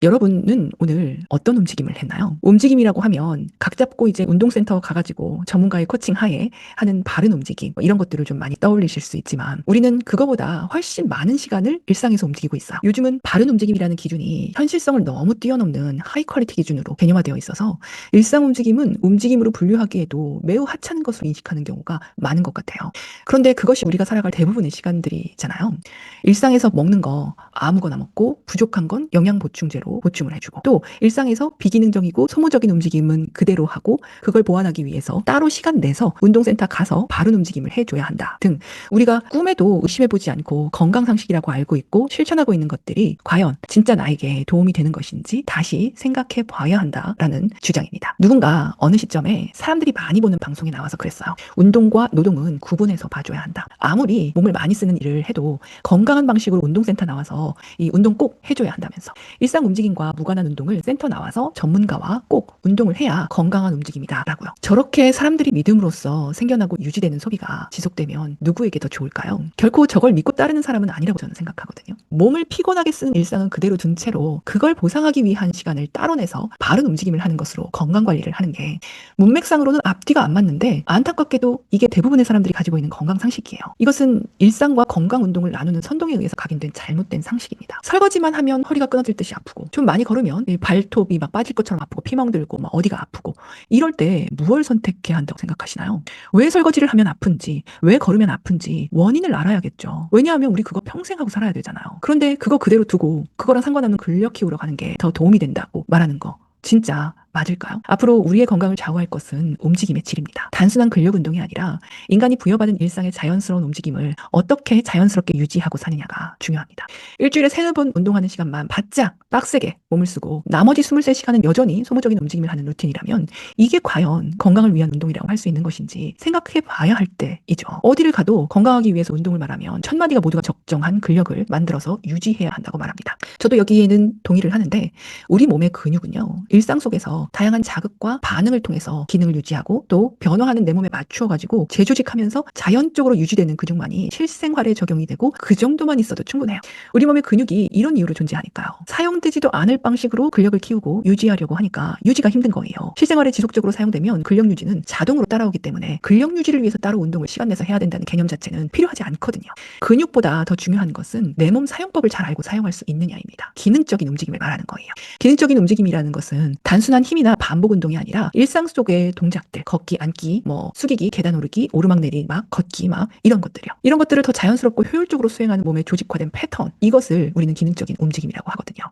여러분은 오늘 어떤 움직임을 했나요? 움직임이라고 하면 각 잡고 이제 운동센터 가가지고 전문가의 코칭 하에 하는 바른 움직임, 이런 것들을 좀 많이 떠올리실 수 있지만 우리는 그거보다 훨씬 많은 시간을 일상에서 움직이고 있어요. 요즘은 바른 움직임이라는 기준이 현실성을 너무 뛰어넘는 하이 퀄리티 기준으로 개념화되어 있어서 일상 움직임은 움직임으로 분류하기에도 매우 하찮은 것으로 인식하는 경우가 많은 것 같아요. 그런데 그것이 우리가 살아갈 대부분의 시간들이잖아요. 일상에서 먹는 거 아무거나 먹고 부족한 건 영양 보충제로 보충을 해주고, 또 일상에서 비기능적이고 소모적인 움직임은 그대로 하고 그걸 보완하기 위해서 따로 시간 내서 운동센터 가서 바른 움직임을 해줘야 한다 등, 우리가 꿈에도 의심해보지 않고 건강상식이라고 알고 있고 실천하고 있는 것들이 과연 진짜 나에게 도움이 되는 것인지 다시 생각해 봐야 한다라는 주장입니다. 누군가 어느 시점에 사람들이 많이 보는 방송에 나와서 그랬어요. 운동과 노동은 구분해서 봐줘야 한다. 아무리 몸을 많이 쓰는 일을 해도 건강한 방식으로 운동센터 나와서 이 운동 꼭 해줘야 한다면서, 일상 움직임과 무관한 운동을 센터 나와서 전문가와 꼭 운동을 해야 건강한 움직임이다 라고요. 저렇게 사람들이 믿음으로써 생겨나고 유지되는 소비가 지속되면 누구에게 더 좋을까요? 결코 저걸 믿고 따르는 사람은 아니라고 저는 생각하거든요. 몸을 피곤하게 쓰는 일상은 그대로 둔 채로 그걸 보상하기 위한 시간을 따로 내서 바른 움직임을 하는 것으로 건강관리를 하는 게 문맥상으로는 앞뒤가 안 맞는데, 안타깝게도 이게 대부분의 사람들이 가지고 있는 건강상식이에요. 이것은 일상과 건강 운동을 나누는 선동에 의해서 각인된 잘못된 상식입니다. 설거지만 하면 허리가 끊어질 듯이 아프고, 좀 많이 걸으면 이 발톱이 막 빠질 것처럼 아프고 피멍 들고 막 어디가 아프고, 이럴 때 무엇을 선택해야 한다고 생각하시나요? 왜 설거지를 하면 아픈지, 왜 걸으면 아픈지 원인을 알아야겠죠. 왜냐하면 우리 그거 평생 하고 살아야 되잖아요. 그런데 그거 그대로 두고 그거랑 상관없는 근력 키우러 가는 게 더 도움이 된다고 말하는 거 진짜 맞을까요? 앞으로 우리의 건강을 좌우할 것은 움직임의 질입니다. 단순한 근력 운동이 아니라 인간이 부여받은 일상의 자연스러운 움직임을 어떻게 자연스럽게 유지하고 사느냐가 중요합니다. 일주일에 3-4번 운동하는 시간만 바짝 빡세게 몸을 쓰고 나머지 23시간은 여전히 소모적인 움직임을 하는 루틴이라면 이게 과연 건강을 위한 운동이라고 할 수 있는 것인지 생각해 봐야 할 때이죠. 어디를 가도 건강하기 위해서 운동을 말하면 첫마디가 모두가 적정한 근력을 만들어서 유지해야 한다고 말합니다. 저도 여기에는 동의를 하는데, 우리 몸의 근육은요, 일상 속에서 다양한 자극과 반응을 통해서 기능을 유지하고 또 변화하는 내 몸에 맞추어 가지고 재조직하면서 자연적으로 유지되는 근육만이 실생활에 적용이 되고, 그 정도만 있어도 충분해요. 우리 몸의 근육이 이런 이유로 존재하니까요. 사용되지도 않을 방식으로 근력을 키우고 유지하려고 하니까 유지가 힘든 거예요. 실생활에 지속적으로 사용되면 근력 유지는 자동으로 따라오기 때문에 근력 유지를 위해서 따로 운동을 시간 내서 해야 된다는 개념 자체는 필요하지 않거든요. 근육보다 더 중요한 것은 내 몸 사용법을 잘 알고 사용할 수 있느냐입니다. 기능적인 움직임을 말하는 거예요. 기능적인 움직임이라는 것은 단순한 힘이나 반복 운동이 아니라 일상 속의 동작들, 걷기, 앉기, 숙이기, 계단 오르기, 오르막 내리막, 걷기 막 이런 것들이요. 이런 것들을 더 자연스럽고 효율적으로 수행하는 몸의 조직화된 패턴, 이것을 우리는 기능적인 움직임이라고 하거든요.